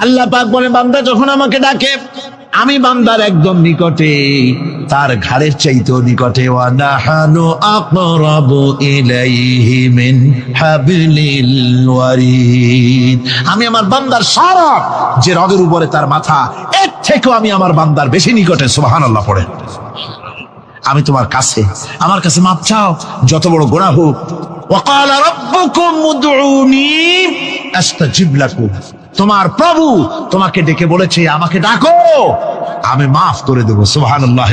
আল্লাহ পাক বলে বান্দা যখন আমাকে ডাকে আমি বান্দার একদম নিকটে, তার ঘাড়ের চাইতেও নিকটে। ওয়া নাহানু আকরাবু ইলাইহি মিন হাবলিল ওয়ারিদ। আমি আমার বান্দার সারা যে রগের উপরে তার মাথা, এর থেকেও আমি আমার বান্দার বেশি নিকটে। সুবহানাল্লাহ পড়েন। আমি তোমার কাছে, আমার কাছে মাপ চাও, যত বড় গুনাহ হোক। ওয়া ক্বালা রাব্বুকুম উদউনি আস্তাজিব লাকুম। তোমার প্রভু তোমাকে ডেকে বলেছে আমাকে ডাকো, আমি মাফ করে দেব। সুবহানাল্লাহ।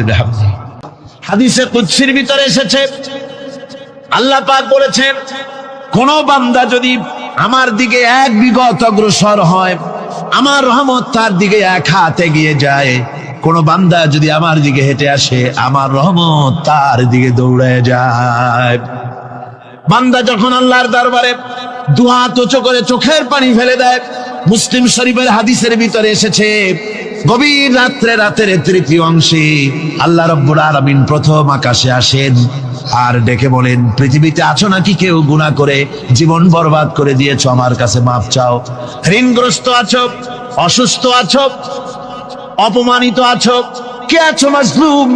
হাদিসে কুদসির ভিতরে এসেছে আল্লাহ পাক বলেছেন কোন বান্দা যদি আমার দিকে এক বিগত অগ্রসর হয়, আমার রহমত তার দিকে এক হাত এগিয়ে যায়। কোন বান্দা যদি আমার দিকে হেঁটে আসে, আমার রহমত তার দিকে দৌড়ে যায়। বান্দা যখন আল্লাহর দরবারে দুহাত উঁচু করে চোখের পানি ফেলে দেয়, মুসলিম শরীফের হাদিসের ভিতরে এসেছে গভীর রাত্রে, রাতের তৃতীয় অংশে আল্লাহ রাব্বুল আলামিন প্রথম আকাশে আসেন আর ডেকে বলেন, পৃথিবীতে আছো নাকি কেউ গুনাহ করে জীবন বরবাদ করে দিয়েছো, আমার কাছে মাপ চাও। ঋণগ্রস্ত আছো, অসুস্থ আছো, অপমানিত আছো, কে আছো মাজলুম,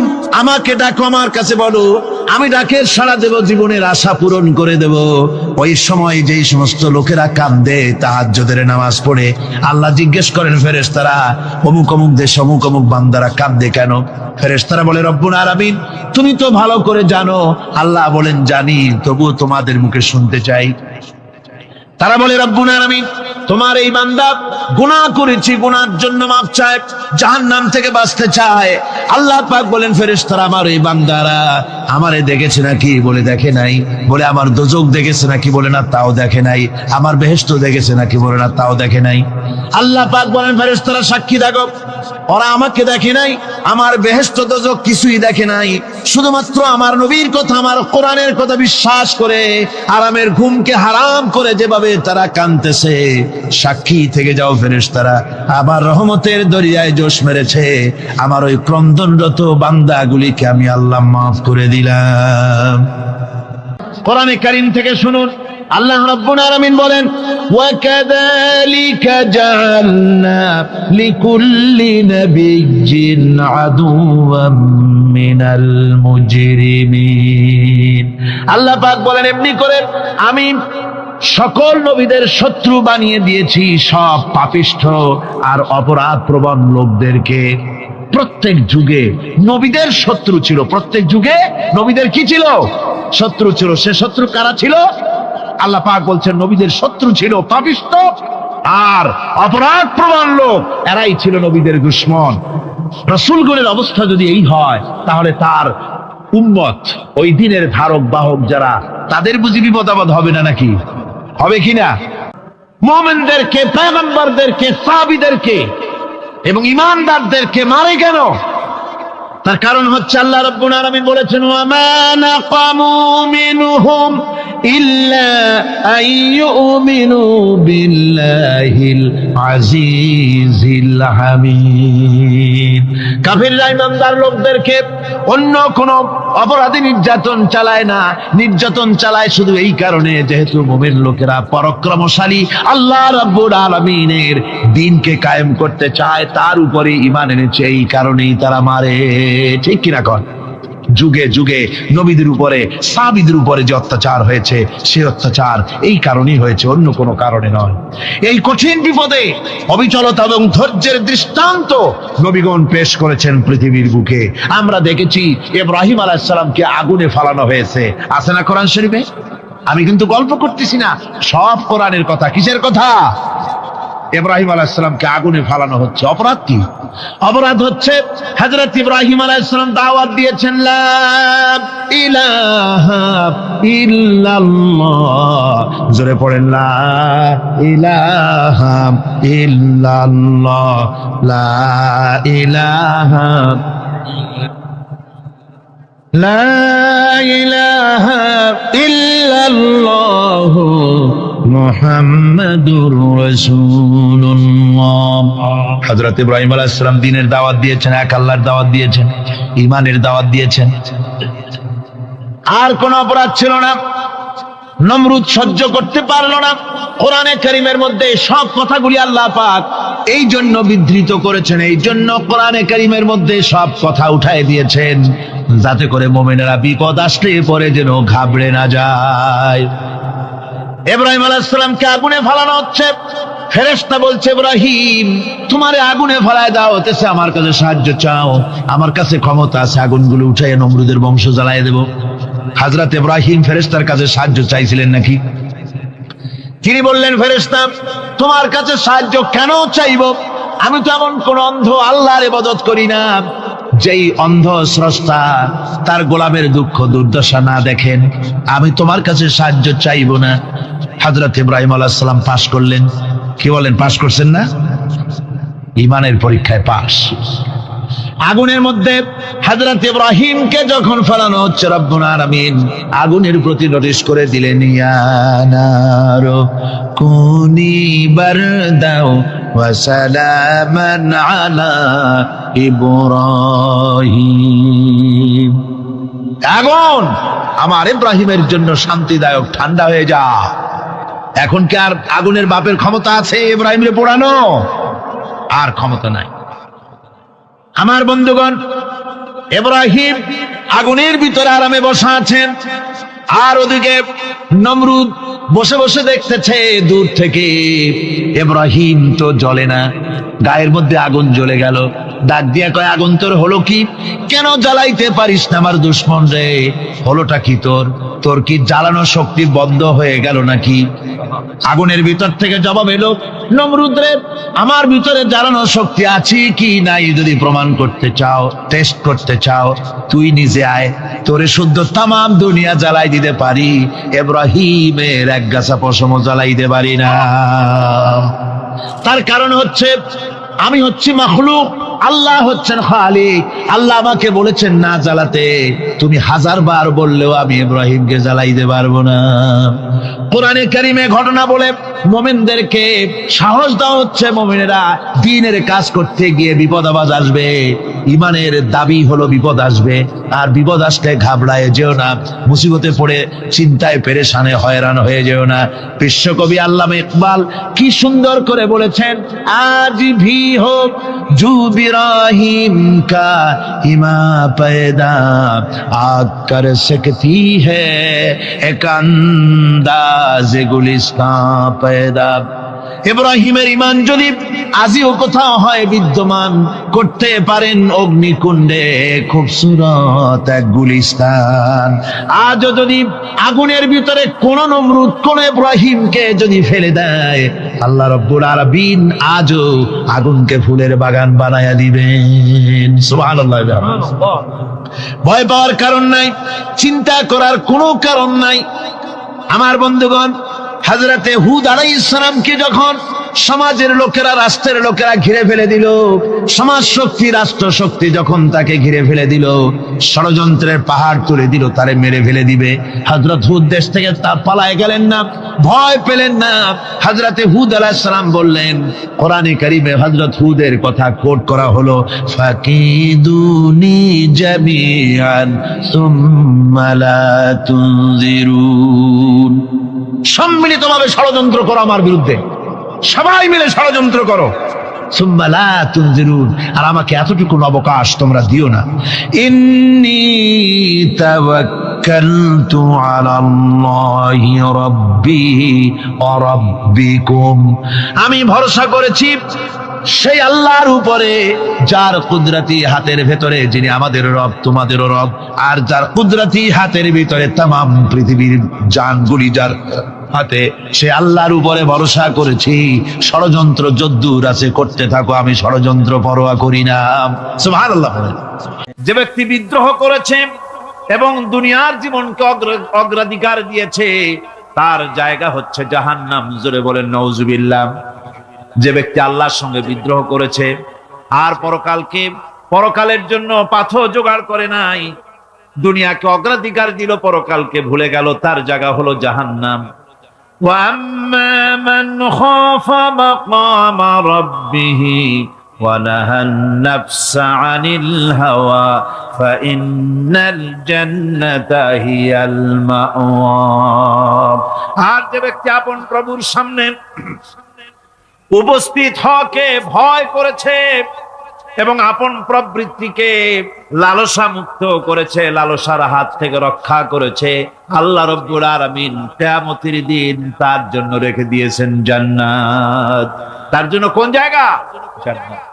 আমাকে ডাকো, আমার কাছে বলো, আমি ডাকের সাড়া দেব, জীবনের আশা পূরণ করে দেব। ওই সময় যেই সমস্ত লোকেরা কাঁদে তাহাজ্জুদের নামাজ পড়ে, আল্লাহ জিজ্ঞেস করেন ফেরেশতারা, অমুক অমুক দেশ অমুক অমুক বান্দারা কাঁদে কেন? ফেরেশতারা বলে রব্বুল আলামিন তুমি তো ভালো করে জানো। আল্লাহ বলেন জানি, তবুও তোমাদের মুখে শুনতে চাই। তারা বলে রব্বুল আলামিন তোমার এই বান্দা গুনাহ করেছে, গুনার জন্য মাফ চায়, জাহান্নাম থেকে বাঁচতে চায়। আল্লাহ পাক বলেন ফেরেশতারা আমার এই বান্দারা আমারে দেখেছে নাকি? বলে দেখে নাই। বলে আমার দোজখ দেখেছে নাকি? বলে না, তাও দেখে নাই। আমার বেহেশত দেখেছে নাকি? বলে না, তাও দেখে নাই। আল্লাহ পাক বলেন ফেরেশতারা সাক্ষী থাকো, ওরা আমাকে দেখে নাই, আমার বেহেশত দোজখ কিছুই দেখে নাই, শুধুমাত্র আমার নবীর কথা, আমার কোরআনের কথা বিশ্বাস করে আরামের ঘুমকে হারাম করে যেভাবে তারা কাঁদতেছে, সাক্ষী থেকে যাও ফেরেশতারা, আমার রহমতের দরিয়ায় জোশ মেরেছে, আমার ওই ক্রন্দনরত বান্দাগুলিকে আমি আল্লাহ মাফ করে দিলাম। কোরআনে কারীম থেকে শুনুন, আল্লাহ রাব্বুল আলামিন বলেন ওয়া কাযালিকা জাআলনা লিকুল্লি নাবিয়্যিন আদুওয়াম মিনাল মুজরিমিন। আল্লাহ পাক বলেন এমনি করে আমি সকল নবীদের শত্রু বানিয়ে দিয়েছি সব পাপিষ্ঠ আর অপরাধ প্রবণ লোকদেরকে। প্রত্যেক যুগে নবীদের শত্রু ছিল, প্রত্যেক যুগে নবীদের কি ছিল? শত্রু ছিল। সে শত্রু কারা ছিল? আল্লাহ পাক বলছেন নবীদের শত্রু ছিল পাপিষ্ঠ আর অপরাধ প্রবণ লোক, এরাই ছিল নবীদের দুশমন। রাসূলগণের অবস্থা যদি এই হয়, তাহলে তার উম্মত, ওই দিনের ধারক বাহক যারা, তাদের বুঝি বিপদ আপদ হবে না নাকি? হবে কিনা? মুমিনদেরকে, পয়গম্বরদেরকে, সাহাবীদেরকে এবং ঈমানদারদেরকে মারে কেন? তার কারণ হচ্ছে আল্লাহ রাব্বুল আলামিন বলেছেন ওয়া মা নাকামু মিনহুম ইল্লা আইয়ুমিনু বিল্লাহিল আজিজিল হামিদ। কাফিররা ঈমানদার লোকদেরকে অন্য কোন অপরাধী নির্যাতন চালায় না, নির্যাতন চালায় শুধু এই কারণে যেহেতু মুমিন লোকেরা পরাক্রমশালী, আল্লাহ রাব্বুল আলামিনের দ্বীনকে কায়েম করতে চায়, তার উপরে ঈমান এনেছে, এই কারণেই তারা মারে। ঠিক কিনা কন? যুগে যুগে নবীদের উপরে, সাহাবীদের উপরে যে অত্যাচার হয়েছে, সে অত্যাচার এই কারণেই হয়েছে, অন্য কোনো কারণে নয়। এই কঠিন বিপদে অবিচলতা এবং ধৈর্যের দৃষ্টান্ত নবীগণ পেশ করেছেন পৃথিবীর বুকে। আমরা দেখেছি ইব্রাহিম আলাইহিস সালামকে আগুনে ফালানো হয়েছে, আছে না কোরআন শরীফে? আমি কিন্তু গল্প করতেছি না, সব কোরআনের কথা। কিসের কথা? ইব্রাহিম আলাইহিস সালামকে আগুনে ফালানো হচ্ছে। অপরাধ কি? অপরাধ হচ্ছে হযরত ইব্রাহিম আলাইহিস সালাম দাওয়াত দিয়েছেন লা ইলাহা ইল্লাল্লাহ। জোরে পড়েন লা ইলাহা ইল্লাল্লাহ, লা ইলাহা লা ইলাহা ইল্লাল্লাহ মুহাম্মাদুর রাসূলুল্লাহ। হযরত ইব্রাহিম আলাইহিস সালাম দ্বীনের দাওয়াত দিয়েছেন, এক আল্লাহর দাওয়াত দিয়েছেন, ঈমানের দাওয়াত দিয়েছেন। আর কোন অপরাধ ছিল না। নমরুদ সহ্য করতে পারলো না। কোরআনে কারীমের মধ্যে সব কথাগুলি আল্লাহ পাক এই জন্য বিধৃত করেছেন, এই জন্য কোরআনে কারীমের মধ্যে সব কথা উঠায় দিয়েছেন, যাতে করে মুমিনেরা বিপদ আসলে পরে যেন ঘাবড়ে না যায়। ইব্রাহিম আলাইহিস সালামকে আগুনে ফেলানো হচ্ছে, ফেরেশতা বলছে ইব্রাহিম তোমারে আগুনে ফেলায় দাও, হতেছে আমার কাছে সাহায্য চাও, আমার কাছে ক্ষমতা আছে, আগুনগুলো উঠাইয়া নমরুদের বংশ জ্বালায় দেব। হযরত ইব্রাহিম ফেরেশতার কাছে সাহায্য চাইছিলেন নাকি? তিনি বললেন ফেরেশতা তোমার কাছে সাহায্য কেন চাইব? আমি তো এমন কোন অন্ধ আল্লাহর ইবাদত করি না যেই অন্ধ স্রষ্টা তার গোলামের দুঃখ দুর্দশা না দেখেন, আমি তোমার কাছে সাহায্য চাইব না। হযরত ইব্রাহিম আলাইহিস সালাম পাশ করলেন। কি বলেন, পাশ করছেন না? ঈমানের পরীক্ষায় পাশ। আগুনের মধ্যে হযরত ইব্রাহিমকে যখন ফেলানো হচ্ছে, রব্বুল আলামিন আগুনের প্রতি নোটিশ করে দিলেন, ইয়া নারু কুনি বারদাও ওয়া সালামান আলা ইব্রাহিম। আগুন আমার ইব্রাহিমের জন্য শান্তিদায়ক ঠান্ডা হয়ে যা। এখন কি আর আগুনের বাপের ক্ষমতা আছে ইব্রাহিমরে পোড়ানো? আর ক্ষমতা নাই। আমার বন্ধুগণ, ইব্রাহিম আগুনের ভিতরে আরামে বসা আছেন, আর ওদিকে নমরুদ বসে বসে দেখতেছে দূর থেকে ইব্রাহিম তো জ্বলে না, গায়ের মধ্যে আগুন জ্বলে গেল। ডাক দিয়া কয়, আগুন তোর হলো কি? কেন জ্বালাইতে পারিস না আমার দুশমন রে? হলোটা কি তোর? তোর কি জ্বালানো শক্তি বন্ধ হয়ে গেল নাকি? আগুনের ভিতর থেকে জবাব এলো, নমরুদ রে আমার ভিতরে জ্বালানো শক্তি আছে কি নাই যদি প্রমাণ করতে চাও, টেস্ট করতে চাও, তুই নিজে আয়, তোরে শুদ্ধ তামাম দুনিয়া জ্বালাই দিতে পারি, ইব্রাহিমের এক গাছা পশমও জ্বালাই দিতে পারি না। তার কারণ হচ্ছে আমি হচ্ছি মাখলুক, আল্লাহ হচ্ছেন খালিক। আল্লাহ আমাকে বলেছেন না জ্বালাতে, তুমি 1000 বার বললেও আমি ইব্রাহিমকে জ্বালাইতে পারবো না। কোরআনে কারীমে ঘটনা বলে মুমিনদেরকে সাহস দেওয়া হচ্ছে, মুমিনেরা দ্বীনের কাজ করতে গিয়ে বিপদ আবাজ আসবে, ঈমানের দাবি হলো বিপদ আসবে, আর বিপদ আসলে ঘাবড়ায় যেও না, মুসিবতে পড়ে চিন্তায় পেরেশানে হয়রান হয়ে যেও না। বিশ্বকবি আল্লামা ইকবাল কি সুন্দর করে বলেছেন, আজ ভি হোক জু ইব্রাহিম কা ইমা पैदा आग कर सकती है एक अंदाज गुलिस्तां पैदा। ইব্রাহিমের ঈমান যদি আজিও কোথাও হয় বিদ্যমান, করতে পারেন অগ্নিকুণ্ডে খুবসুরত এক গুলিস্তান। আজও যদি আগুনের ভিতরে কোন নমরুদ কোন ইব্রাহিমকে যদি ফেলে দেয়, আল্লাহ রাব্বুল আলামিন আজও আগুনকে ফুলের বাগান বানায়া দিবেন। সুবহানাল্লাহ। ভয় পাওয়ার কারণ নাই, চিন্তা করার কোনো কারণ নাই। আমার বন্ধুগণ, হযরতে হুদ আলাইহিস সালামকে যখন সমাজের লোকেরা, রাষ্ট্রের লোকেরা ঘিরে ফেলে দিল, সমাজ শক্তি রাষ্ট্র শক্তি যখন তাকে ঘিরে ফেলে দিল, ষড়যন্ত্রের পাহাড় তুলে দিল, তারে মেরে ফেলে দিবে, হযরত হুদ দেশ থেকে তা পালায় গেলেন না, ভয় পেলেন না। হযরতে হুদ আলাইহিস সালাম বললেন, কোরআনে কারীমে হযরত হুদের কথা কোট করা হলো, ফাকিদুনি জামিআন সুম্মা লা তুনজিরুন। সম্মিলিতভাবে ষড়যন্ত্র করো আমার বিরুদ্ধে, সবাই মিলে ষড়যন্ত্র করো, সুম্মা লা তুনজিরুন, আর আমাকে এতটুকু অবকাশ তোমরা দিও না। ইন্নী তাওয়াক্কালতু আলাল্লাহি রাব্বি ওয়া রাব্বিকুম, আমি ভরসা করেছি সেই আল্লাহর উপরে যার কুদরতি হাতের ভেতরে, যিনি আমাদের রব তোমাদেরও রব, আর যার কুদরতি হাতের ভিতরে তামাম পৃথিবীর জানগুলি যার হাতে, সে আল্লাহর উপরে ভরসা করেছি। ষড়যন্ত্র যদ্দূর আছে করতে থাকো, আমি ষড়যন্ত্র পরোয়া করি না। সুবহানাল্লাহ। যে ব্যক্তি বিদ্রোহ করেছে এবং দুনিয়ার জীবনকে অগ্রাধিকার দিয়েছে, তার জায়গা হচ্ছে জাহান্নাম। জোরে বলেন নাউজুবিল্লাহ। যে ব্যক্তি আল্লাহর সঙ্গে বিদ্রোহ করেছে আর পরকালের জন্য পাথর জোগাড় করে নাই, দুনিয়াকে অগ্রাধিকার দিল, পরকালকে ভুলে গেল, তার জায়গা হলো জাহান্নাম। ওয়া আম্মা মান খাফা মাকাম রাব্বিহি ونهى النفس عن الهوى فإن الجنة هي المأوى। আর যে ব্যক্তি আপন প্রভুর সামনে উপস্থিত হকে ভয় করেছে এবং আপন প্রবৃত্তিকে লালসা মুক্ত করেছে, লালসার হাত থেকে রক্ষা করেছে, আল্লাহ রব্বুল আলামিন কিয়ামতের দিন তার জন্য রেখে দিয়েছেন জান্নাত। তার জন্য কোন জায়গা? জান্নাত।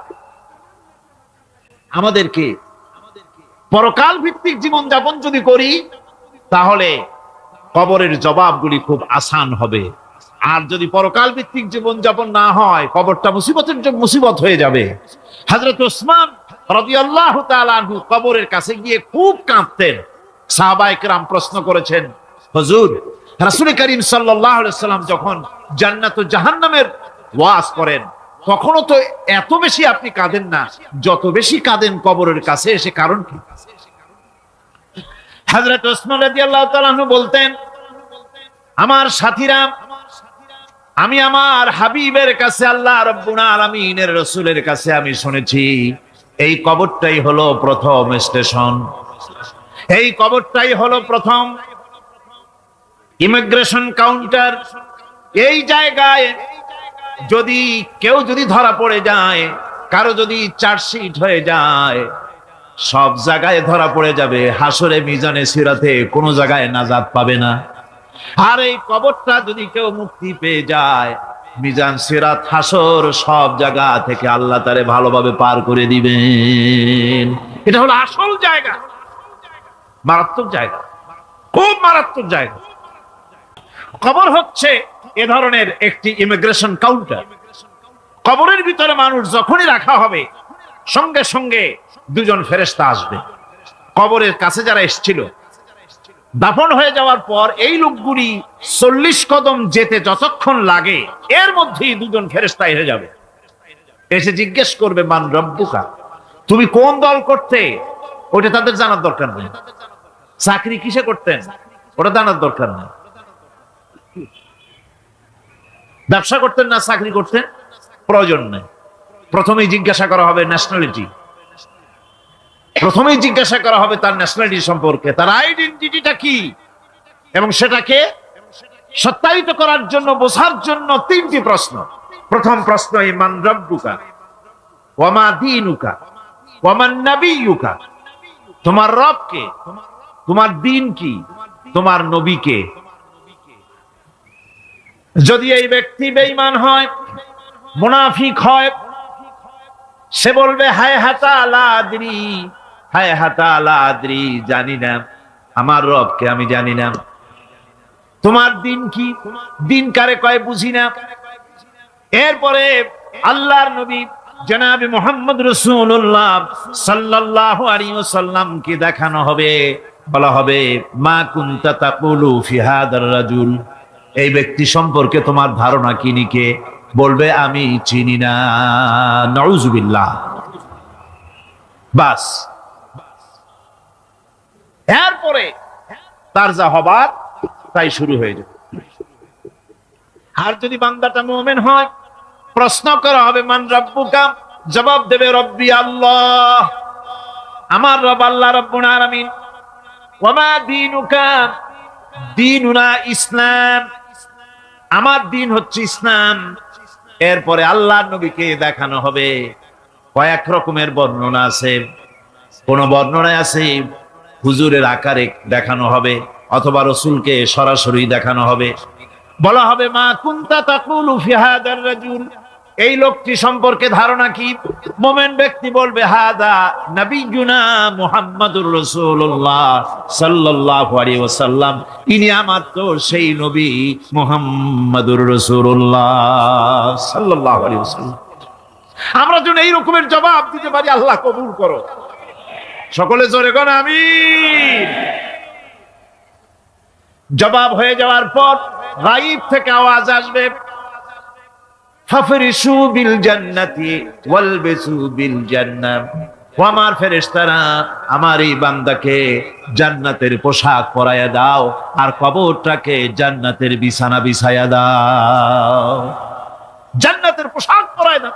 আমাদেরকে পরকাল ভিত্তিক জীবন যাপন যদি করি তাহলে কবরের জবাবগুলি খুব আসান হবে। আর যদি পরকাল ভিত্তিক জীবন যাপন না হয় কবরটা মুসিবত হয়ে যাবে। হযরত ওসমান রাদিয়াল্লাহু তাআলা আনহু কবরের কাছে গিয়ে খুব কাঁদতেন। সাহাবায়ে কেরাম প্রশ্ন করেছেন, হুজুর, রাসূল করিম সাল্লাল্লাহু আলাইহি ওয়াসাল্লাম যখন জান্নাত ও জাহান্নামের ওয়াজ করেন তখনও তো এত বেশি আপনি কাঁদেন না, যত বেশি কাঁদেন কবরের কাছে এসে, কারণ কি? হযরত ওসমান রাদিয়াল্লাহু তাআলা আনহু বলতেন, আমার সাথীরা, আমি আমার হাবিবের কাছে, আল্লাহ রাব্বুল আলামিনের রাসূলের কাছে আমি শুনেছি এই কবরটাই হলো প্রথম স্টেশন, এই কবরটাই হলো প্রথম ইমিগ্রেশন কাউন্টার। এই জায়গায় যদি কেউ ধরা পড়ে যায়, কারো যদি চার্জশিট হয়ে যায়, সব জায়গায় ধরা পড়ে যাবে, হাসরে মিজানে সিরাতে কোনো জায়গায় নাজাত পাবে না। আর এই কবরটা যদি কেউ মুক্তি পেয়ে যায়, মিজান সিরাত হাসর সব জায়গা থেকে আল্লাহ তারে ভালোভাবে পার করে দিবেন। এটা হলো আসল জায়গা, মারাত্মক জায়গা, খুব মারাত্মক জায়গা। কবর হচ্ছে এ ধরনের একটি ইমিগ্রেশন কাউন্টার। কবরের ভিতরে মানুষ যখনই রাখা হবে সঙ্গে সঙ্গে দুজন ফেরেশতা আসবে। কবরের কাছে যারা এসেছিল দাফন হয়ে যাওয়ার পর এই লোকগুলি 40 কদম যেতে যতক্ষণ লাগে এর মধ্যেই দুজন ফেরেশতা এসে যাবে, এসে জিজ্ঞেস করবে, মান রব্বুকা, তুমি কোন দল করতে? ওটা তাদের জানার দরকার নেই। চাকরি কিসে করতেন ওটা জানার দরকার নেই। ব্যবসা করতেন না চাকরি করতেন প্রয়োজন নেই। প্রথমেই জিজ্ঞাসা করা হবে ন্যাশনালিটি, প্রথমেই জিজ্ঞাসা করা হবে তার ন্যাশনালিটি সম্পর্কে, তার আইডেন্টিটিটা কি, এবং সেটাকে সত্যায়িত করার জন্য, বোঝার জন্য 3টি প্রশ্ন। প্রথম প্রশ্ন, মান রব্বুকা ওয়া মা দীনুকা ওয়া মান নাবিয়্যুকা, তোমার রব কে, তোমার দ্বীন কি, তোমার নবী কে। যদি এই ব্যক্তি বেঈমান হয়, মুনাফিক হয়, সে বলবে হায় হাতা লা আদরি, হায় হাতা লা আদরি, জানি না আমার রবকে, আমি জানি না। তোমার দিন কি, দিন কারে কয় বুঝি না। এরপরে আল্লাহর নবী জনাবে মুহাম্মদ রাসূলুল্লাহ সাল্লাল্লাহু আলাইহি ওয়াসাল্লাম কে দেখানো হবে, বলা হবে মা কুনতা তাকুলু ফি হাদার রাজুল, এই ব্যক্তি সম্পর্কে তোমার ধারণা কি নিকে? বলবে আমি চিনি না। নাউযুবিল্লাহ। বাস, এরপরে তার যা হবার তাই শুরু হয়ে যাবে। আর যদি বান্দাটা মুমিন হয়, প্রশ্ন করা হবে মান রব্বুকা, জবাব দেবে রব্বি আল্লাহ, আমার রব আল্লাহ রাব্বুল আলামিন। ওয়া মা দীনুকা, দীনুনা ইসলাম, আমার দিন হচ্ছে ইসলাম। এরপরে আল্লাহর নবীকে দেখানো হবে। কয়েক রকমের বর্ণনা আছে, কোন বর্ণনায় আছে হুজুরের আকারে দেখানো হবে, অথবা রাসূলকে সরাসরি দেখানো হবে। বলা হবে মা কুনতা তাকুলু ফি হাদার রাজুল, এই লোকটি সম্পর্কে ধারণা কি? মুমিন ব্যক্তি বলবে হাদা নবিয়ুনা মুহাম্মাদুর রাসূলুল্লাহ সাল্লাল্লাহু আলাইহি ওয়াসাল্লাম, ইনি আমার তো সেই নবী মুহাম্মাদুর রাসূলুল্লাহ সাল্লাল্লাহু আলাইহি ওয়াসাল্লাম। আমরা যেন এই রকমের জবাব দিতে পারি, আল্লাহ কবুল করো। সকলে জোরে কোন আমিন। জবাব হয়ে যাওয়ার পর গায়ব থেকে আওয়াজ আসবে, ফাফরিশু বিল জান্নাতি ওয়ালবিসু বিল জান্নাহ, ও আমার ফেরেশতারা, আমার এই বান্দাকে জান্নাতের পোশাক পরায়া দাও আর কবরটাকে জান্নাতের বিছানা বিছায়া দাও। জান্নাতের পোশাক পরায় দাও।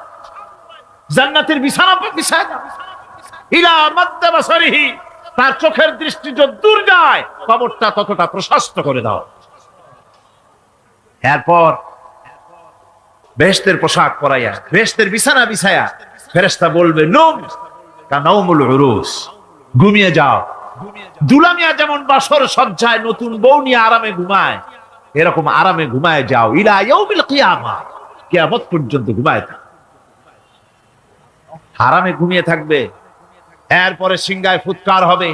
জান্নাতের বিছানা বিছায় দাও। ইলা মাদ্দা বাসারিহি, তার চোখের দৃষ্টি যত দূর যায় কবরটা ততটা প্রশস্ত করে দাও। এরপর বেহেশতের পোশাক পরাইয়া বেহেশতের বিছানা বিছায়া ফেরেশতা বলবে নূম কানাউমুল উরুস, ঘুমিয়ে যাও। দুলামিয়া যেমন বাসর সজ্জায় নতুন বউ নিয়ে আরামে ঘুমায়, এরকম আরামে ঘুমায় যাও। ইলা ইয়াউমিল কিয়ামা, কিয়ামত পর্যন্ত ঘুমায় থাক, আরামে ঘুমিয়ে থাকবে। এরপরে সিংগায় ফুৎকার হবে,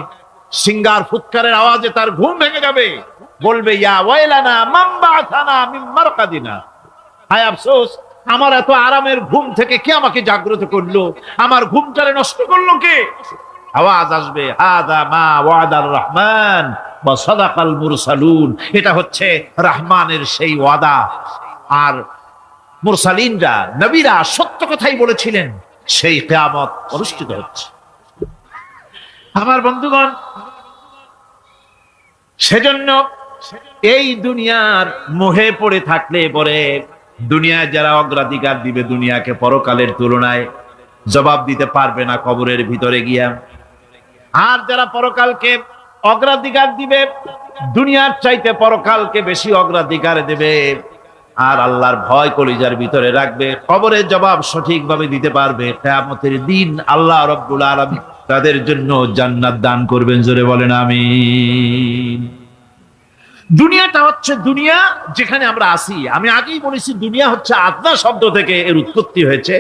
সিংগার ফুৎকারের আওয়াজে তার ঘুম ভেঙে যাবে। বলবে ইয়া ওয়াইলানা মান বা'আথানা মিন মারকাদিনা, হায় আফসোস, আমার এত আরামের ঘুম থেকে কে আমাকে জাগ্রত করলো, আমার ঘুমটারে নষ্ট করলো কে? আওয়াজ আসবে হাদা মা ওয়াদার রহমান ওয়া সাদাকাল মুরসালুন, এটা হচ্ছে রহমানের সেই ওয়াদা, আর মুরসালিনরা নবীরা সত্য কথাই বলেছিলেন, সেই কিয়ামত অনুষ্ঠিত হচ্ছে। আমার বন্ধুগণ, সেজন্য এই দুনিয়ার মোহে পড়ে থাকলে পরে দুনিয়ায় যারা অগ্রাধিকার দিবে দুনিয়াকে পরকালের তুলনায়, জবাব দিতে পারবে না কবরের ভিতরে গিয়া। আর যারা পরকালকে অগ্রাধিকার দিবে, দুনিয়ার চাইতে পরকালকে বেশি অগ্রাধিকার দেবে, আর আল্লাহর ভয় কলিজার ভিতরে রাখবে, কবরের জবাব সঠিকভাবে দিতে পারবে, কিয়ামতের দিন আল্লাহ রাব্বুল আলামিন তাদের জন্য জান্নাত দান করবেন। জোরে বলেন আমিন। দুনিয়াটা হচ্ছে দুনিয়া যেখানে আমরা আসি। আমি আগেই বলেছি দুনিয়া হচ্ছে আদনা শব্দ থেকে এর উৎপত্তি হয়েছে,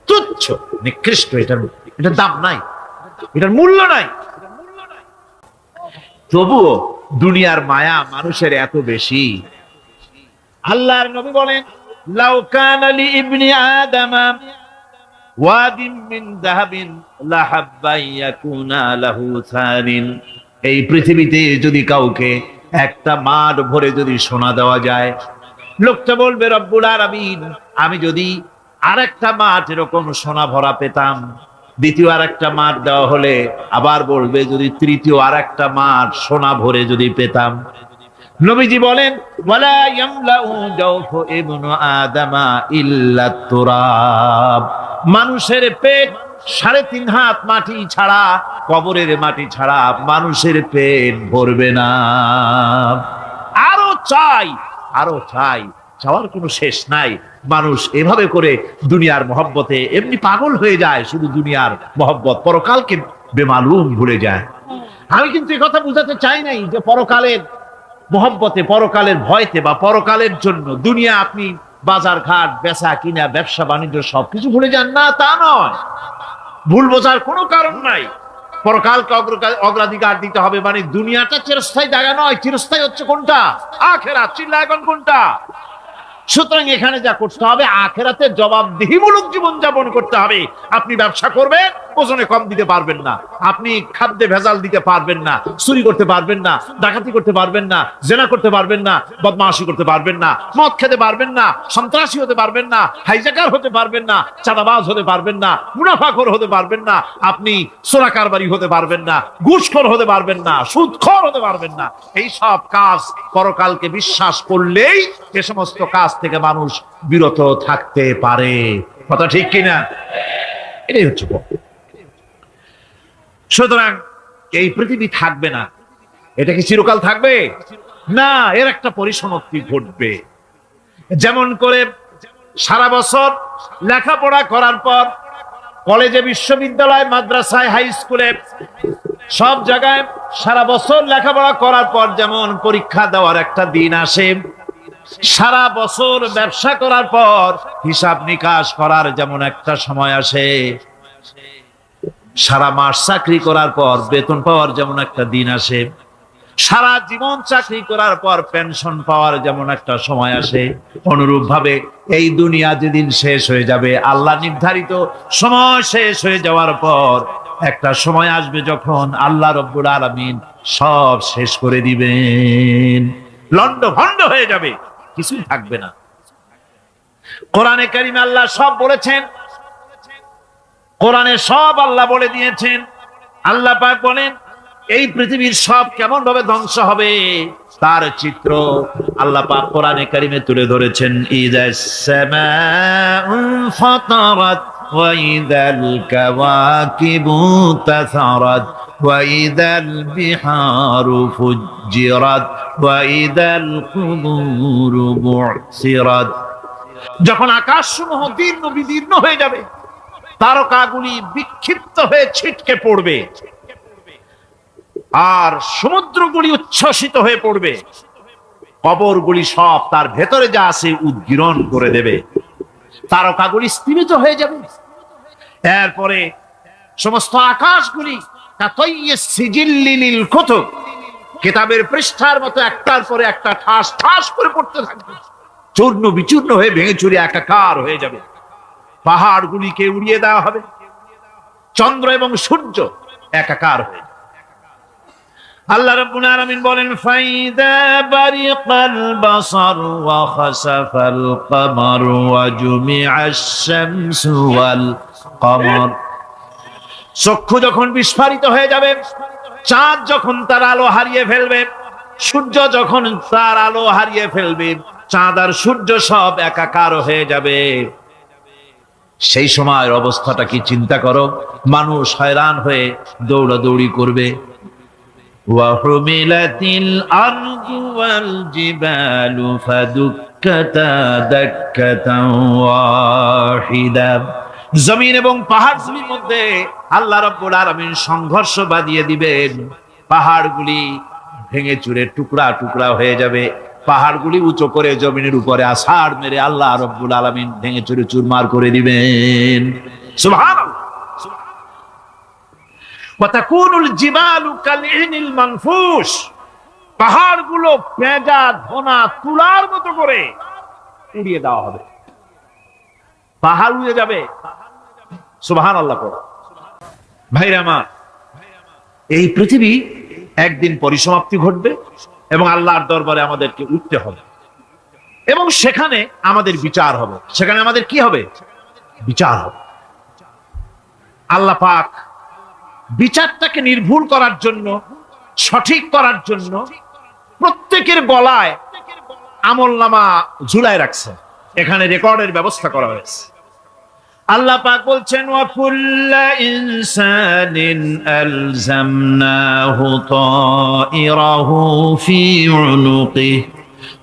তুচ্ছ নিকৃষ্ট, এটার দাম নাই, এটার মূল্য নাই। তবুও দুনিয়ার মায়া মানুষের এত বেশি। আল্লাহর নবী বলেন লাউ কানা লি ইবনি আদামা ওয়াদিন মিন যাহাবিন লাহাব্বা ইয়াকুনা লাহু সানিন, এই পৃথিবীতে যদি কাউকে একটা মাঠ ভরে যদি সোনা দেওয়া যায়, লোকটা বলবে রব্বুল আলামিন, আমি যদি আরেকটা মাঠ এরকম সোনা ভরা পেতাম। দ্বিতীয় আরেকটা মাঠ দেওয়া হলে আবার বলবে যদি তৃতীয় আরেকটা মাঠ সোনা ভরে যদি পেতাম। নবীজি বলেন ওয়ালা ইয়ামলাউ জাওফু ইবনু আদামা ইল্লা তুরাব, মানুষের পেট 3.5 হাত মাটি ছাড়া, কবরের মাটি ছাড়া মানুষের পেট ভরবে না। আরো চাই, আরো চাই, চাওয়ার কোনো শেষ নাই। মানুষ এভাবে করে দুনিয়ার মহব্বতে এমনি পাগল হয়ে যায়, শুধু দুনিয়ার মহব্বত, পরকালকে বেমালুম ভুলে যায়। আমি কিন্তু এই কথা বুঝাতে চাই নাই যে পরকালের মহব্বতে, পরকালের ভয়তে বা পরকালের জন্য দুনিয়া আপনি বাজার ঘাট বেচা কিনা ব্যবসা বাণিজ্য সবকিছু ভুলে যান না, তা নয়। ভুল বোঝার কোনো কারণ নাই। পরকালকে অগ্রাধিকার দিতে হবে, মানে দুনিয়াটা চিরস্থায়ী জায়গা নয়, চিরস্থায়ী হচ্ছে কোনটা? আখিরাত। চিল্লা এখন কোনটা? সুতরাং এখানে যা করতে হবে, আখিরাতের জবাবদিহিমূলক জীবন যাপন করতে হবে। আপনি ব্যবসা করবেন, ওজনে কম দিতে পারবেন না, আপনি খাদ্যে ভেজাল দিতে পারবেন না, চুরি করতে পারবেন না, ডাকাতি করতে পারবেন না, জেনা করতে পারবেন না, বদমাশি করতে পারবেন না, মদ খেতে পারবেন না, সন্ত্রাসী হতে পারবেন না, হাইজ্যাকার হতে পারবেন না, চাঁদাবাজ হতে পারবেন না, মুনাফাখোর হতে পারবেন না, আপনি চোরা কারবারি হতে পারবেন না, ঘুষখোর হতে পারবেন না, সুদখোর হতে পারবেন না। এই সব কাজ পরকালকে বিশ্বাস করলেই এ সমস্ত কাজ থেকে মানুষ বিরত থাকতে পারে। কথা ঠিক কিনা? এটাই হচ্ছে। সুতরাং এই পৃথিবী থাকবে না, এটা কি চিরকাল থাকবে না, এর একটা পরিসমাপ্তি ঘটবে। যেমন করে সারা বছর লেখাপড়া করার পর কলেজে, বিশ্ববিদ্যালয়, মাদ্রাসায়, হাই স্কুলে, সব জায়গায় সারা বছর লেখাপড়া করার পর যেমন পরীক্ষা দেওয়ার একটা দিন আসে, সারা বছর ব্যবসা করার পর হিসাব নিকাশ করার যেমন একটা সময় আসে, সারা মাস চাকরি করার পর বেতন পাওয়ার যেমন একটা দিন আসে, সারা জীবন চাকরি করার পর পেনশন পাওয়ার যেমন একটা সময় আসে, অনুরূপ ভাবে এই দুনিয়া যেদিন শেষ হয়ে যাবে, আল্লাহ নির্ধারিত সময় শেষ হয়ে যাওয়ার পর একটা সময় আসবে যখন আল্লাহ রব্বুল আলামিন সব শেষ করে দিবেন, লন্ডভন্ড হয়ে যাবে, কিছুই থাকবে না। কোরআনে কারিমে আল্লাহ সব বলেছেন, কোরআনে সব আল্লাহ বলে দিয়েছেন। আল্লাহ পাক বলেন এই পৃথিবীর সব কেমন ভাবে ধ্বংস হবে তার চিত্র আল্লাহ পাক কোরআনে কারিমে তুলে ধরেছেন। ইযাস সামাউ ফাতারাত وإذا الكواكب انتثرت وإذا البحار فجرت وإذا القبور بعثرت। যখন আকাশসমূহ দীর্ণ বিদীর্ণ হয়ে যাবে, তারকাগুলি বিক্ষিপ্ত হয়ে ছিটকে পড়বে, আর সমুদ্রগুলি উচ্ছ্বসিত হয়ে পড়বে, কবরগুলি সব তার ভেতরে যা আছে উদ্গীরণ করে দেবে, তারকাগুলি স্থিমিত হয়ে যাবে। এরপরে সমস্ত আকাশগুলি কিতাবের পৃষ্ঠার মতো একটার পরে একটা ঠাস ঠাস করে পড়তে থাকবে, চূর্ণ বিচূর্ণ হয়ে ভেঙে চুরে একাকার হয়ে যাবে। পাহাড়গুলিকে উড়িয়ে দেওয়া হবে, চন্দ্র এবং সূর্য একাকার হয়ে যাবে। আল্লাহ রাব্বুল আলামিন বলেন, ফাইদা বারিকাল বাসার ওয়া খাসাফাল কমার ওয়া জুমিআশ শামসু ওয়াল কমর। চক্ষু যখন বিস্ফারিত হয়ে যাবে, চাঁদ যখন তার আলো হারিয়ে ফেলবে, সূর্য যখন তার আলো হারিয়ে ফেলবে, চাঁদ আর সূর্য সব একাকার হয়ে যাবে, সেই সময়ের অবস্থাটা কি চিন্তা করো। মানুষ হয়রান হয়ে দৌড়াদৌড়ি করবে। وحملت الأرض والجبال فدكتا دكة واحدة। জমিন এবং পাহাড়গুলির মধ্যে আল্লাহ রাব্বুল আলামিন সংঘর্ষ বাঁধিয়ে দিবেন, পাহাড়গুলি ভেঙে চুরে টুকরা টুকরা হয়ে যাবে, পাহাড়গুলি উঁচু করে জমিনের উপরে আছাড় মেরে আল্লাহ রাব্বুল আলামিন ভেঙে চুরে চুরমার করে দিবেন। সুবহানাল্লাহ। ওয়াতাকুনুল জিবালু কালইনিল মানফুস। পাহাড়গুলো পেঁজা ধোনা তুলার মতো করে উড়িয়ে দেওয়া হবে, পাহাড় উড়ে যাবে। সুবহানাল্লাহ। ভাইরা আমার, এই পৃথিবী একদিন পরিসমাপ্তি ঘটবে এবং আল্লাহর দরবারে আমাদেরকে উঠতে হবে এবং সেখানে আমাদের বিচার হবে। সেখানে আমাদের কি হবে? বিচার হবে। আল্লাহ পাক বিচারটাকে নির্ভুল করার জন্য, সঠিক করার জন্য প্রত্যেকের গলায় আমলনামা ঝুলায় রাখছে, এখানে রেকর্ডের ব্যবস্থা করা হয়েছে। আল্লাহ পাক বলছেন, ওয়া কুল্লা ইনসানিন আলজামনাহু তাইরাহু ফি উনুকিহি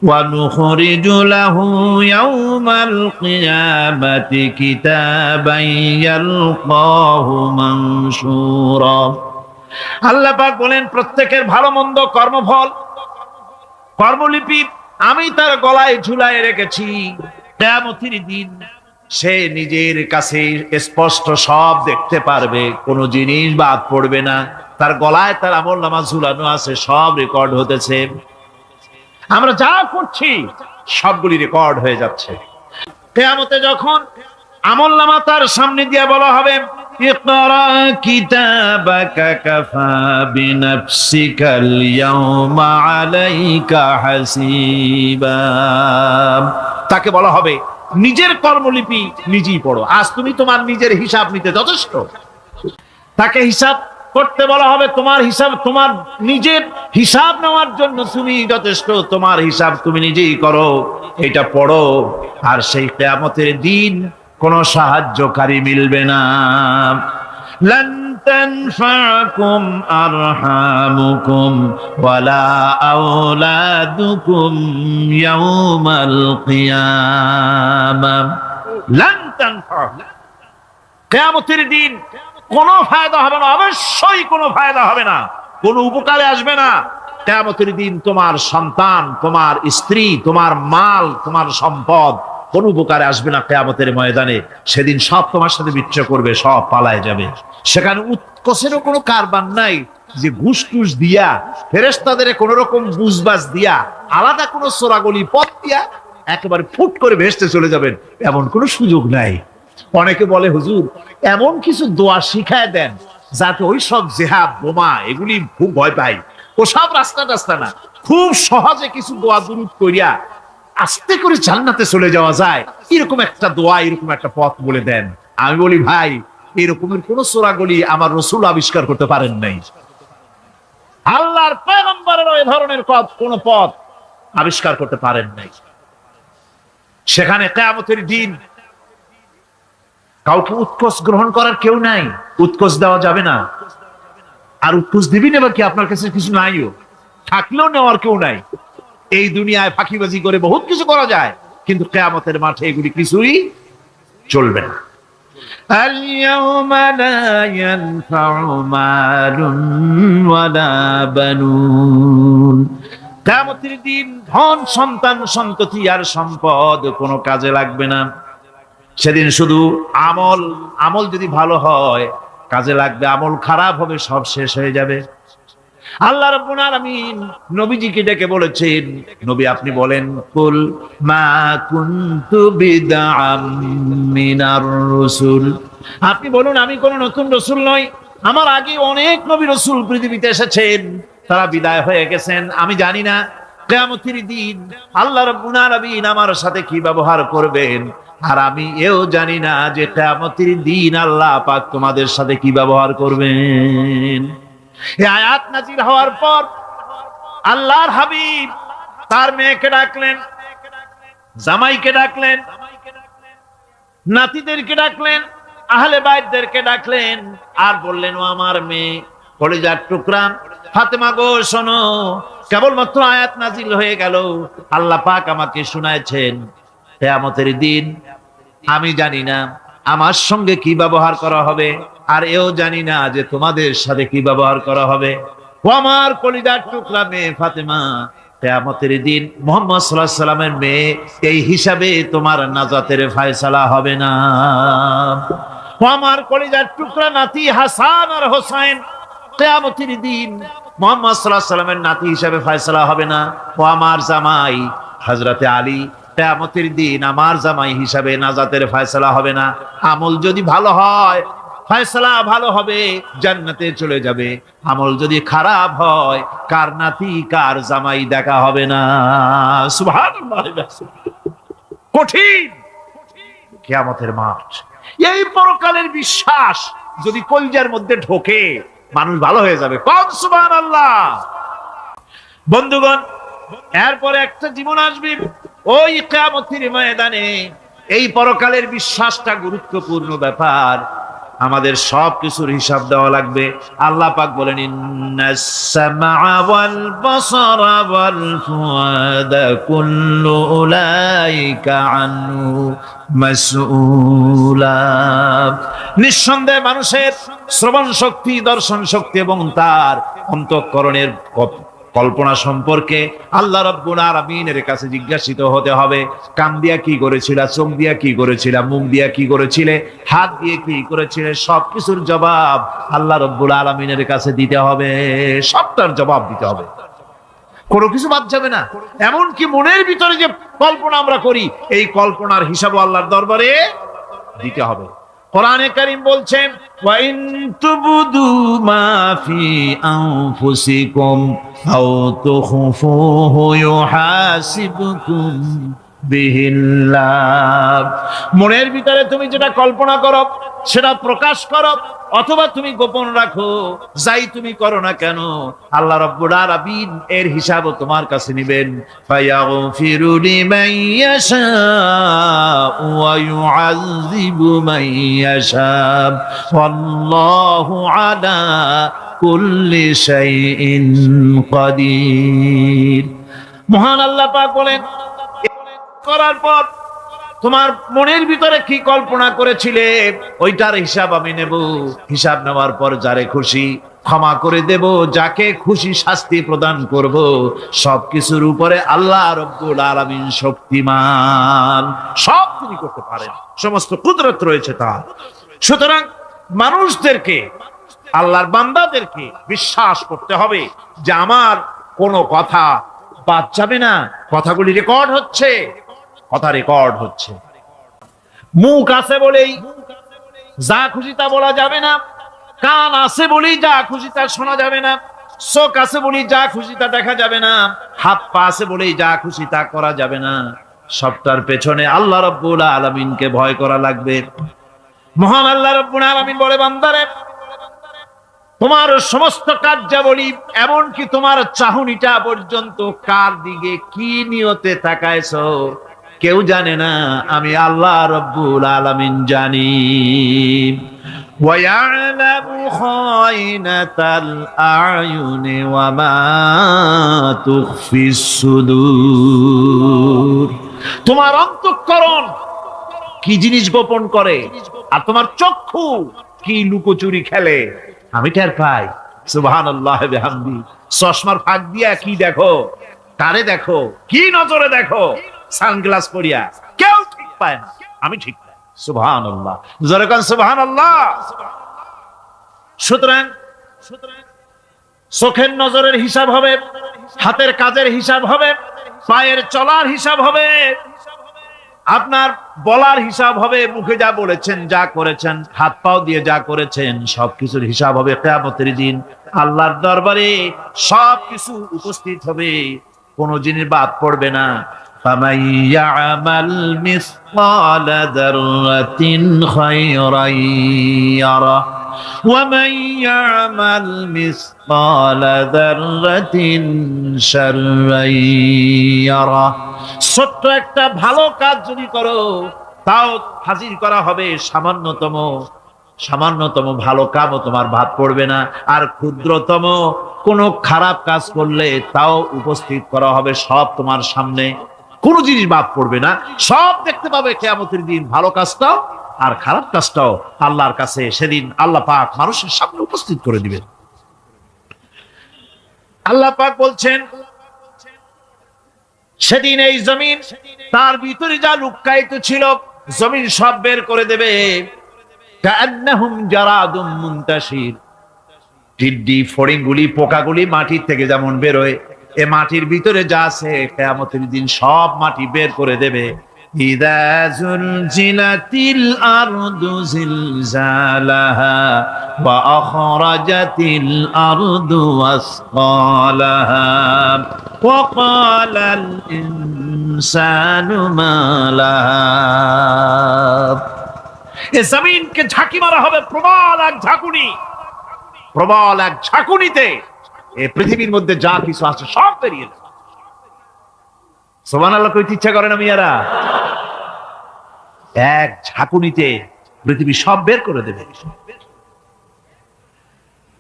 ওয়া নুখরিজু লাহু ইয়াওমাল কিয়ামাতি কিতাবান ইয়ালকাহু মানশুরা। আল্লাহ পাক বলেন, প্রত্যেকের ভালো মন্দ কর্মফল, কর্মলিপি আমি তার গলায় ঝুলায় রেখেছি। কিয়ামতের দিন সে নিজের কাছে স্পষ্ট সব দেখতে পারবে, কোনো জিনিস বাদ পড়বে না। তার গলায় তার আমলনামা ঝুলানো আছে, সব রেকর্ড হতেছে। আমরা যা করছি সবগুলি রেকর্ড হয়ে যাচ্ছে। কিয়ামতে যখন আমলনামা তার সামনে দিয়ে বলা হবে, ইকরা কিতাবাকা কাফা বিনাফসিকাল ইয়াওমা আলাইকা হাসিবা, তাকে বলা হবে, নিজের কর্মলিপি নিজেই পড়ো, আজ তুমি তোমার নিজের হিসাব নিতে যথেষ্ট। তাকে হিসাব করতে বলা হবে, তোমার হিসাব, তোমার নিজের হিসাব নেওয়ার জন্য তুমি যথেষ্ট, তোমার হিসাব তুমি নিজেই করো, এটা পড়ো। আর সেই কিয়ামতের দিন কোনো সাহায্যকারী মিলবে না। লান তানফাকুম আরহামুকুম ওয়ালা আওলাদুকুম ইয়াওমাল কিয়ামাহ। লান তানফা, কিয়ামতের দিন কোনো ফায়দা হবে না, অবশ্যই কোনো ফায়দা হবে না, কোনো উপকারে আসবে না। কিয়ামতের দিন তোমার সন্তান, তোমার স্ত্রী, তোমার মাল, তোমার সম্পদ কোন উপকারে আসবে না। কিয়ামতের ময়দানে সেদিন সব তোমার সাথে বিচ্ছেদ করবে, সব পালায় যাবে। সেখানে উৎকোষেরও কোনো কারবার নাই যে ঘুষ টুস দিয়া, ফেরেশতাদের কোন রকম বুঝবাজ দিয়া, আলাদা কোনো চোরাগলি পথ দিয়া একেবারে ফুট করে ভেসতে চলে যাবেন, এমন কোনো সুযোগ নাই। অনেকে বলে, হুজুর এমন কিছু দোয়া শিখায় দেন যাতে ওই সব জেহাদ বোমা এগুলি খুব ভয় পাই, ওসব রাস্তা টাস্তা না, খুব সহজে কিছু দোয়া দুরূদ করিয়া আস্তে করে জান্নাতে চলে যাওয়া যায়, এরকম একটা দোয়া, এরকম একটা পথ বলে দেন। আমি বলি, ভাই এরকমের কোন চোরাগলি আমার রাসূল আবিষ্কার করতে পারেন নাই, আল্লাহর পয়গম্বরের ওই ধরনের কোন পথ আবিষ্কার করতে পারেন নাই। সেখানে কিয়ামতের দিন কাউকে উৎকোচ গ্রহণ করার কেউ নাই, উৎকোচ দেওয়া যাবে না। আর উৎকোচ দিবি না কি, আপনার কাছে কিছু নাইও, থাকলেও নেওয়ার কেউ নাই। এই দুনিয়ায় ফাঁকিবাজি করে বহুত কিছু করা যায়, কিন্তু কিয়ামতের মাঠে এগুলি কিছুই চলবে না। اليوم لا ينفع مال ولا بنون। কিয়ামতের দিন ধন সন্তান সন্ততি আর সম্পদ কোনো কাজে লাগবে না। সেদিন শুধু আমল, আমল যদি ভালো হয় কাজে লাগবে, আমল খারাপ হবে সব শেষ হয়ে যাবে। আল্লাহ রাব্বুল আলামিন নবীজিকে ডেকে বলেছেন, নবী আপনি বলেন, কুল মা কুনতু বিদআম মিনার রাসূল, আপনি বলুন আমি কোন নতুন রাসূল নই, আমার আগে অনেক নবী রাসূল পৃথিবীতে এসেছেন, তারা বিদায় হয়ে গেছেন। আমি জানি না কিয়ামতের দিন আল্লাহ রাব্বুল আলামিন আমার সাথে কি ব্যবহার করবেন, আর আমি এও জানি না যে কিয়ামতের দিন আল্লাহ পাক তোমাদের সাথে কি ব্যবহার করবেন। এই আয়াত নাযিল হওয়ার পর আল্লাহর হাবিব তার মেয়েকে ডাকলেন, জামাইকে ডাকলেন, নাতিদেরকে ডাকলেন, আহলে বাইতদেরকে ডাকলেন, আর বললেন, ও আমার মেয়ে, কলিজার টুকরা ফাতেমা গো শোনো, কেবলমাত্র আয়াত নাযিল হয়ে গেল, আল্লাহ পাক আমাকে শুনাইছেন কিয়ামতের দিন আমি জানি না আমার সঙ্গে কি ব্যবহার করা হবে, আর এও জানি না যে তোমাদের সাথে কি ব্যবহার করা হবে। ও আমার কলিজার টুকরা মেয়ে ফাতেমা, কিয়ামতের দিন মুহাম্মদ সাল্লাল্লাহু আলাইহি সাল্লামের মেয়ে, এই হিসাবে তোমার নাজাতের ফয়সালা হবে না। ও আমার কলিজার টুকরা নাতি হাসান আর হোসেন, কিয়ামতের দিন মুহাম্মদ সাল্লাল্লাহু আলাইহি সাল্লামের নাতি হিসাবে ফয়সালা হবে না। ও আমার জামাই হযরতে আলী, কিয়ামতের দিন আমার জামাই হিসাবে নাজাতের ফয়সালা হবে না। আমল যদি ভালো হয় ফয়সালা ভালো হবে, জান্নাতে চলে যাবে। আমল যদি খারাপ হয় কার নাতি কার জামাই দেখা হবে না। সুবহানাল্লাহ। কঠিন কিয়ামতের মাঠ। এই পরকালের বিশ্বাস যদি কলিজার মধ্যে ঢোকে মানুষ ভালো হয়ে যাবে। কোন সুবহানাল্লাহ। বন্ধুগণ, এরপরে একটা জীবন আসবে ওই কিয়ামতের ময়দানে। এই পরকালের বিশ্বাসটা গুরুত্বপূর্ণ ব্যাপার, আমাদের সব কিছুর হিসাব দেওয়া লাগবে। আল্লাহ পাক বলেন, ইন্নাস সামআ ওয়াল বাসারা ওয়াল ফুআদা কুল্লু উলাইকা আনহু মাসউলা। নিঃসন্দেহে মানুষের শ্রবণ শক্তি, দর্শন শক্তি এবং তার অন্তঃকরণের কল্পনা সম্পর্কে আল্লাহ রাব্বুল আলামিনের কাছে জিজ্ঞাসিত হতে হবে। কান দিয়া কি করেছিলা, চোখ দিয়া কি করেছিলা, মুখ দিয়া কি করেছিলে, হাত দিয়ে কি করেছিলে, সবকিছুর জবাব আল্লাহ রাব্বুল আলামিনের কাছে দিতে হবে। সবটার জবাব দিতে হবে, কোনো কিছু বাদ যাবে না। এমনকি মনের ভিতরে যে কল্পনা আমরা করি, এই কল্পনার হিসাবও আল্লাহর দরবারে দিতে হবে। কোরআনে কারীম বলছেন, ওয়া ইন তুবদু মা ফি আনফুসিকুম আও তুখফুহু ইউহাসিবকুম বিহিল্লাহ। মনের ভিতরে তুমি যেটা কল্পনা করো সেটা প্রকাশ করো, অথবা তুমি গোপন রাখো, যাই তুমি করো না কেন আল্লাহ রাব্বুল আলামিন এর হিসাবও তোমার কাছে নেবেন। ফায়াগফিরু লিমান ইয়াশা ওয়া ইউআযযিবু মান ইয়াশা ওয়াল্লাহু আলা কুল্লি শাইইন কাদির। মহান আল্লাহ পাক বলেন, করার পর তোমার মনের ভিতরে কি কল্পনা করেছিলে ওইটার হিসাব আমি নেব। হিসাব নেওয়ার পর যারে খুশি ক্ষমা করে দেব, যাকে খুশি শাস্তি প্রদান করব। সবকিছুর উপরে আল্লাহ রাব্বুল আলামিন শক্তিমান, সব তিনি করতে পারেন, সমস্ত কুদরত রয়েছে তার। সুতরাং মানুষদেরকে, আল্লাহর বান্দাদেরকে বিশ্বাস করতে হবে যে আমার কোনো কথা বাদ যাবে না, কথাগুলি রেকর্ড হচ্ছে, কথা রেকর্ড হচ্ছে। মুখ আছে বলেই যা খুশি তা বলা যাবে না, কান আছে বলেই যা খুশি তা শোনা যাবে না, চোখ আছে বলেই যা খুশি তা দেখা যাবে না, হাত পা আছে বলেই যা খুশি তা করা যাবে না। সবটার পেছনে আল্লাহ রাব্বুল আলামিনকে ভয় করা লাগবে। মহান আল্লাহ রাব্বুল আলামিন বলে, বান্দারে তোমার সমস্ত কার্যাবলী, এমনকি তোমার চাহনিটা পর্যন্ত কার দিকে কি নিয়তে তাকায়ছো, কেউ জানে না, আমি আল্লাহ রব্বুল আলামিন জানি। وَيَعْلَمُ خَائِنَةَ الْأَعْيُنِ وَمَا تُخْفِي الصُّدُورُ। তোমার অন্তঃকরণ কি জিনিস গোপন করে, আর তোমার চক্ষু কি লুকোচুরি খেলে, আমি টের পাই। সুবহানাল্লাহ বিহামদি। চশমার ফাঁক দিয়া কি দেখো, কারে দেখো, কি নজরে দেখো, সানগ্লাস পরিয়া, কেউ ঠিক পায় না, আমি ঠিক পাই। সুবহানাল্লাহ, জোরে কোন সুবহানাল্লাহ। সুতরাং চোখের নজরের হিসাব হবে, হাতের কাজের হিসাব হবে, পায়ের চলার হিসাব হবে, আপনার বলার হিসাব হবে, মুখে যা বলেছেন, যা করেছেন, হাত পাও দিয়ে যা করেছেন, সবকিছুর হিসাব হবে কিয়ামতের দিন। আল্লাহর দরবারে সবকিছু উপস্থিত হবে, কোনো জিনিস বাদ পড়বে না। فَمَن يَعْمَلْ مِثْقَالَ ذَرَّةٍ خَيْرًا يَرَهُ وَمَن يَعْمَلْ مِثْقَالَ ذَرَّةٍ شَرًّا يَرَهُ। ছোট্ট একটা ভালো কাজ যদি করো, তাও হাজির করা হবে সামান্যতম ভালো কাজও তোমার বাদ পড়বে না। আর ক্ষুদ্রতম কোনো খারাপ কাজ করলে তাও উপস্থিত করা হবে, সব তোমার সামনে, কোনো জিনিস বাদ পড়বে না, সব দেখতে পাবে কিয়ামতের দিন। ভালো কাজটাও আর খারাপ কাজটাও আল্লাহর কাছে সেদিন আল্লাহ পাক মানুষের সামনে উপস্থিত করে দিবেন। আল্লাহ পাক বলছেন, সেদিন এই জমিন, তার ভিতরে যা লুক্কায়িত ছিল, জমিন সব বের করে দেবে। কাআন্নাহুম জারাদুম মুনতাশির। টিড্ডি, ফড়িংগুলি, পোকাগুলি মাটির থেকে যেমন বেরোয়, এ মাটির ভিতরে যা আছে কিয়ামতের দিন সব মাটি বের করে দেবে। ইযা যুলজিলাতিল আরদু জিলজালাহা ওয়া আখরাজাতিল আরদু আসকালাহা ওয়া ক্বালাল ইনসানু মা লাহা। এ জমিনকে ঝাঁকি মারা হবে প্রবল এক ঝাঁকুনি, প্রবল এক ঝাঁকুনিতে এই পৃথিবীর মধ্যে যা কিছু আছে সব বেরিয়ে যাবে। সুবহানাল্লাহ কইতে ইচ্ছা করে না মিয়ারা? এক ঝাঁকুনিতে পৃথিবী সব বের করে দেবে।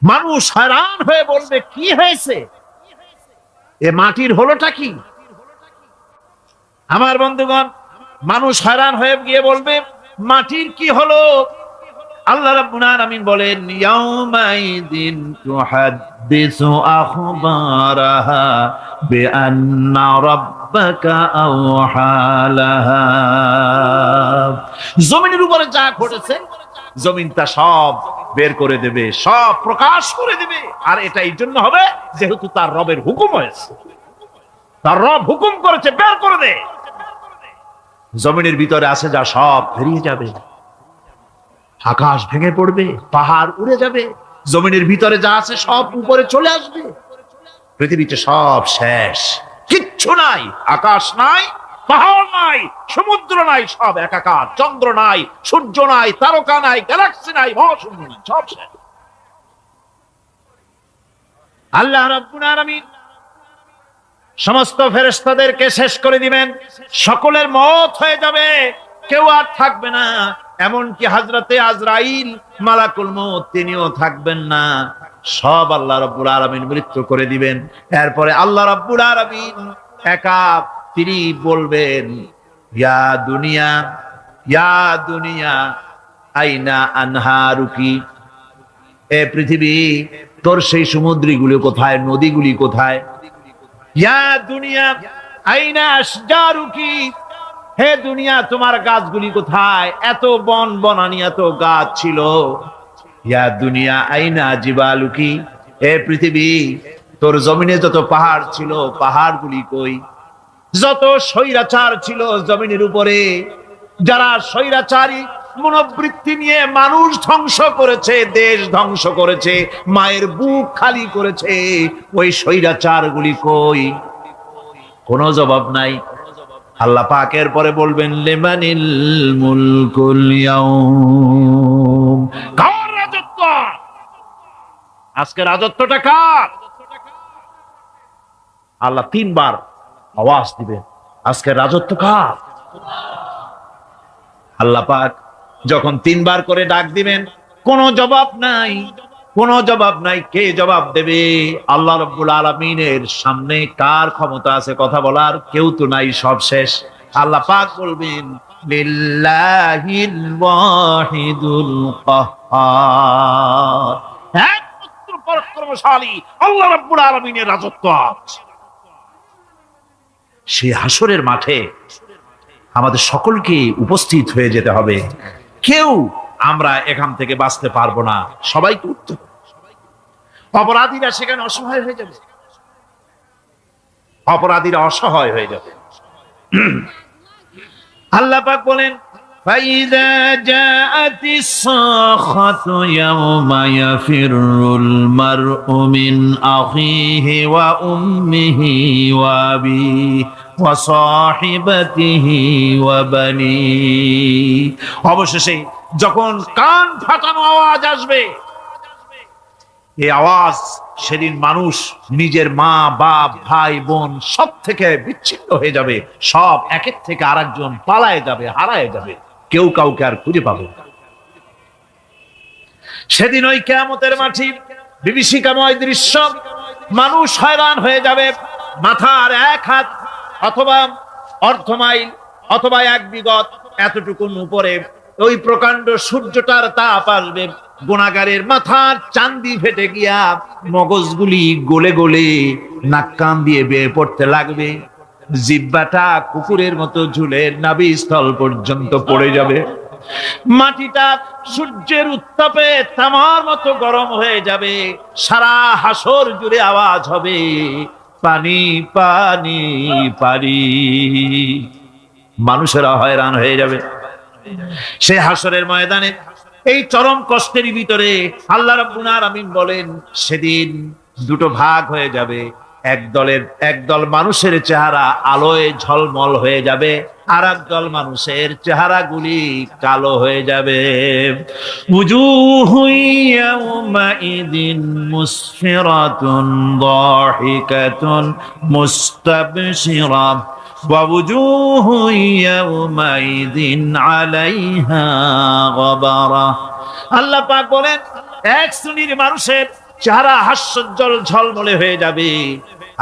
মানুষ হয়রান হয়ে বলবে, কি হয়েছে, এ মাটির হলোটা কি? আমার বন্ধুগণ, মানুষ হয়রান হয়ে গিয়ে বলবে, মাটির কি হলো? আল্লাহ রাব্বুল আলামিন বলেন, ইয়াউমাইদিন তুহাদ্দিসু আখবারাহা বিআন্না রাব্বাকা আওহালাহা। জমিনের উপরে যা ঘটেছে, জমিন তা সব বের করে দেবে, সব প্রকাশ করে দেবে। আর এটা এই জন্য হবে যেহেতু তার রবের হুকুম হয়েছে, তার রব হুকুম করেছে, বের করে দে। জমিনের ভিতরে আছে যা সব বেরিয়ে যাবে, আকাশ ভেঙে পড়বে, পাহাড় উড়ে যাবে, জমিনের ভিতরে যা আছে সব উপরে চলে আসবে, পৃথিবীতে সব শেষ, কিচ্ছু নাই, আকাশ নাই, পাহাড় নাই, সমুদ্র নাই, সব একাকার, চন্দ্র নাই, সূর্য নাই, তারকা নাই, গ্যালাক্সি নাই, মহাশূন্য নাই, সব শেষ। আল্লাহ রাব্বুল আলামিন সমস্ত ফেরেশতাদেরকে শেষ করে দিবেন, সকলের মওত হয়ে যাবে, কেউ আর থাকবে না। এমনকি হযরতে আজরাইল মালাকুল মউত তিনিও থাকবেন না, সব আল্লাহ রাব্বুল আলামিন মৃত্যু করে দিবেন। এরপরে আল্লাহ রাব্বুল আলামিন একা তিনি বলবেন, ইয়া দুনিয়া আইনা আনহারুকি, এ পৃথিবী তোর সেই সমুদ্রগুলো কোথায়, নদীগুলি কোথায়? ইয়া দুনিয়া আইনা আশজারুকি, হে দুনিয়া তোমার গাছগুলি কোথায়? এত বন বনানি, এত গাছ ছিল। ইয়া দুনিয়া আইনা জিবালুকি, হে পৃথিবী তোর জমিনে যত পাহাড় ছিল, পাহাড়গুলি কই? যত স্বৈরাচার ছিল জমিনের উপরে, যারা স্বৈরাচারী মনোবৃত্তি নিয়ে মানুষ ধ্বংস করেছে, দেশ ধ্বংস করেছে, মায়ের বুক খালি করেছে, ওই স্বৈরাচারগুলি কই? কোনো জবাব নাই। আল্লাহ পাকের পরে বলবেন, লিমানিল মুলকুল ইয়াউম, কার রাজত্ব আজকে? রাজত্বটা কার? আল্লাহ তিনবার আওয়াজ দিবেন, আজকে রাজত্ব কার? আল্লাহ পাক যখন 3 বার করে ডাক দিবেন, কোনো জবাব নাই, কোনো জবাব নাই। কে জবাব দেবে? আল্লাহ রাব্বুল আলামিনের সামনে কার ক্ষমতা আছে কথা বলার? কেউ তো নাই, সব শেষ। আল্লাহ পাক বলবেন লিল্লাহিল ওয়াহিদুল কাহ্হার, একমাত্র পরাক্রমশালী আল্লাহ রাব্বুল আলামিনের রাজত্ব আছে। সেই হাসরের মাঠে আমাদের সকলকে উপস্থিত হয়ে যেতে হবে। কেউ আমরা এখান থেকে বাঁচতে পারবো না, সবাইকে উঠতে হবে। অপরাধীরা সেখানে অসহায় হয়ে যাবে, অপরাধীরা অসহায় হয়ে যাবে। আল্লাহ পাক বলেন ফাইযা জাআতিস সাখাতু ইয়াওমা ইয়াফিরুল মারউ মিন আখিহি ওয়া উম্মিহি ওয়া আবিহি ওয়া সাহিবাতিহি ওয়া বানিহি। অবশেষে যখন কান ফাটানো আওয়াজ আসবে, এই আওয়াজ সেদিন মানুষ নিজের মা বাপ ভাই বোন সব থেকে বিচ্ছিন্ন হয়ে যাবে, সব একের থেকে আরেকজন পালায় যাবে, হারায় যাবে, কেউ কাউকে আর খুঁজে পাবে না। সেদিন ওই কিয়ামতের মাঠে বিভীষিকাময় দৃশ্য, মানুষ হয়রান হয়ে যাবে। মাথার 1 হাত অথবা অর্ধ মাইল অথবা 1 বিগত এতটুকুন উপরে ওই প্রকাণ্ড সূর্যটার তাপ আসবে, গুনাহগারের মাথার চান্দি ফেটে গিয়া মগজগুলি গলে গলে নাক কান দিয়ে বের পড়তে লাগবে, জিহ্বাটা কুকুরের মতো ঝুলে নাভিস্থল পর্যন্ত পড়ে যাবে, মাটিটা সূর্যের উত্তাপে তামার মতো গরম হয়ে যাবে, সারা হাসর জুড়ে আওয়াজ হবে পানি পানি পানি। মানুষেরা হয়রান হয়ে যাবে। সেই হাসরের ময়দানে এই চরম কষ্টের ভিতরে আল্লাহ রাব্বুল আলামিন বলেন সেদিন 2টো ভাগ হয়ে যাবে। একদল মানুষের চেহারা আলোয় ঝলমল হয়ে যাবে, আর একদল মানুষের চেহারাগুলি কালো হয়ে যাবে। উজুহু ইয়াওমাইদিন মুসফিরাতুন দাহিকাতুন মুস্তাবশিরা ওয়া উজুহু ইয়াওমাইদিন আলাইহা গাবারা। আল্লাহ পাক বলেন এক শ্রেণীর মানুষের চেহারা হাস্যোজ্জ্বল ঝলমলে হয়ে যাবে,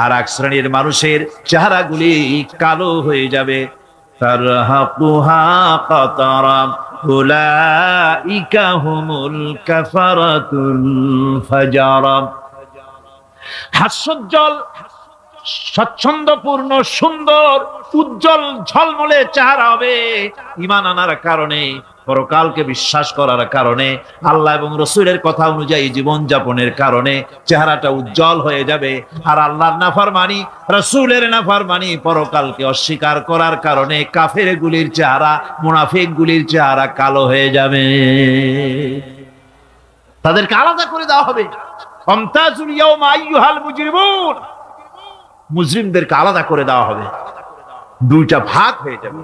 আর এক শ্রেণীর মানুষের চেহারাগুলি কালো হয়ে যাবে। তারহাকুহা কাতারা উলাইকা হুমুল কাফারাতুল ফাজারা। হাস্যোজ্জ্বল, স্বচ্ছন্দপূর্ণ, সুন্দর, উজ্জ্বল ঝলমলে চেহারা হবে ঈমান আনার কারণে, পরকালকে বিশ্বাস করার কারণে, আল্লাহ এবং রাসূলের কথা অনুযায়ী জীবন যাপনের কারণে চেহারাটা উজ্জ্বল হয়ে যাবে। আর আল্লাহর নাফরমানি, রাসূলের নাফরমানি, পরকালকে অস্বীকার করার কারণে কাফের গুলির চেহারা, মুনাফিক গুলির চেহারা কালো হয়ে যাবে। তাদেরকে আলাদা করে দেওয়া হবে। আমতাজুল ইয়াওমা আইয়ুহাল মুজরিমুন, মুজরিমদেরকে আলাদা করে দেওয়া হবে, 2টা ভাগ হয়ে যাবে।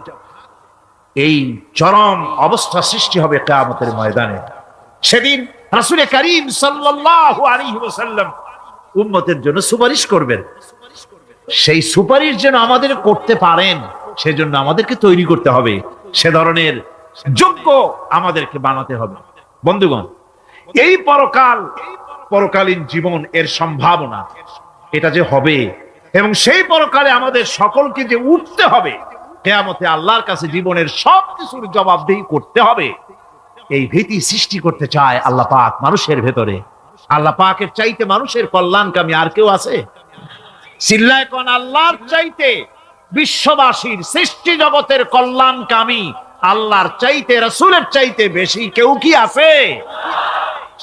এই চরম অবস্থা সৃষ্টি হবে কিয়ামতের ময়দানে। সেদিন রাসূল করিম সাল্লাল্লাহু আলাইহি ওয়াসাল্লাম উম্মতের জন্য সুপারিশ করবেন। সেই সুপারিশ যেন আমাদের করতে পারেন, সেজন্য আমাদেরকে তৈরি করতে হবে, সে ধরনের যোগ্য আমাদেরকে বানাতে হবে। বন্ধুগণ, এই পরকালীন জীবন, এর সম্ভাবনা, এটা যে হবে এবং সেই পরকালে আমাদের সকলকে যে উঠতে হবে, কিয়ামতে আল্লাহর কাছে জীবনের সবকিছুর জবাবদিহি করতে হবে, এই ভীতি সৃষ্টি করতে চায় আল্লাহ পাক মানুষের ভেতরে। আল্লাহ পাকের চাইতে মানুষের কল্যাণকামী আর কেউ আছে? চিল্লায় কোন আল্লাহর চাইতে, বিশ্ববাসীর সৃষ্টি জগতের কল্যাণকামী আল্লাহর চাইতে, রাসূলের চাইতে বেশি কেউ কি আছে?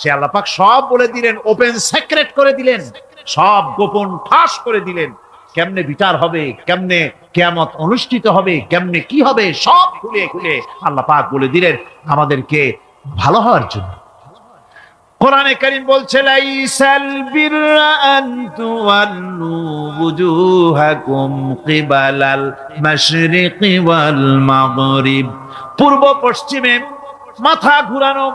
সে আল্লাহ পাক সব বলে দিলেন, ওপেন সিক্রেট করে দিলেন, সব গোপন ফাঁস করে দিলেন। কেমনে বিচার হবে, কেমনে কিয়ামত অনুষ্ঠিত হবে, কেমনে কি হবে, সব খুলে খুলে আল্লাহ পাক বলে দিলেন আমাদেরকে ভালো হওয়ার জন্য। কোরআনে কারীম বলছে লাইসাল বিররা আন তুওয়াল্লু ওয়ুজুহাকুম কিবালাল মাশরিকি ওয়াল মাগরিব। পূর্ব পশ্চিমে মাথা ঘুরানো,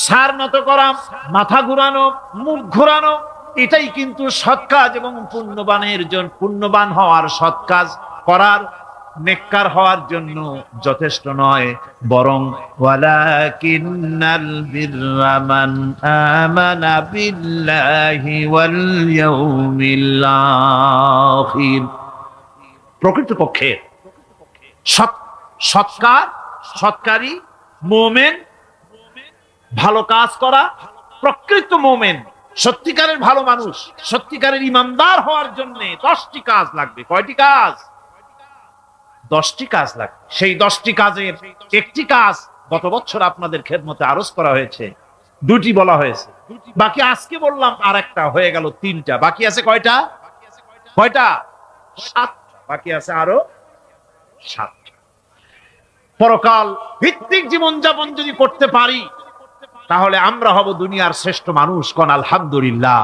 সার নত করা, মাথা ঘুরানো, মুখ ঘুরানো, এটাই কিন্তু সৎ কাজ এবং পুণ্যবানের জন্য, পুণ্যবান হওয়ার সৎ কাজ করার নেককার হওয়ার জন্য যথেষ্ট নয়, বরং ওয়ালাকিন্নাল বিররা মান আমানা বিল্লাহি ওয়াল ইয়াউমিল আখির। প্রকৃতপক্ষে সৎকারী মুমিন, ভালো কাজ করা, প্রকৃত মুমিন, সত্যিকারের ভালো মানুষ, সত্যিকারের ইমানদার হওয়ার জন্য 10টি কাজ লাগবে। কয়টি কাজ? 10টি কাজ লাগবে। সেই 10টি কাজের একটি কাজ গত বছর আপনাদের খেদমতে আরজ করা হয়েছে, 2টি বলা হয়েছে, বাকি আজকে বললাম আর একটা, হয়ে গেল 3টা। বাকি আছে কয়টা? 7। বাকি আছে আরো 7। পরকাল ভিত্তিক জীবনযাপন যদি করতে পারি তাহলে আমরা হব দুনিয়ার শ্রেষ্ঠ মানুষ। কোন আলহামদুলিল্লাহ।